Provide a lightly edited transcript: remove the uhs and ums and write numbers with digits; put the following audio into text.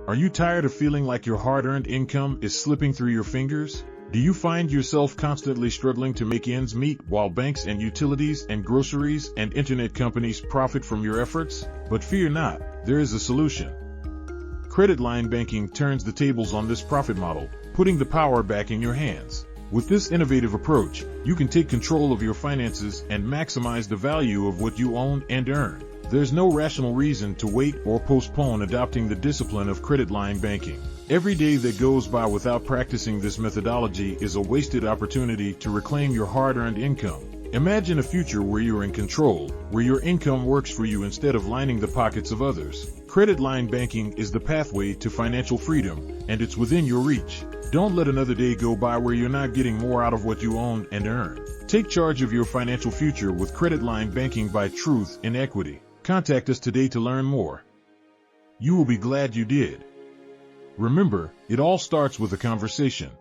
Are you tired of feeling like your hard-earned income is slipping through your fingers? Do you find yourself constantly struggling to make ends meet while banks and utilities and groceries and internet companies profit from your efforts? But fear not, there is a solution. Credit line banking turns the tables on this profit model, putting the power back in your hands. With this innovative approach, you can take control of your finances and maximize the value of what you own and earn. There's no rational reason to wait or postpone adopting the discipline of credit line banking. Every day that goes by without practicing this methodology is a wasted opportunity to reclaim your hard-earned income. Imagine a future where you're in control, where your income works for you instead of lining the pockets of others. Credit line banking is the pathway to financial freedom, and it's within your reach. Don't let another day go by where you're not getting more out of what you own and earn. Take charge of your financial future with credit line banking by Truth in Equity. Contact us today to learn more. You will be glad you did. Remember, it all starts with a conversation.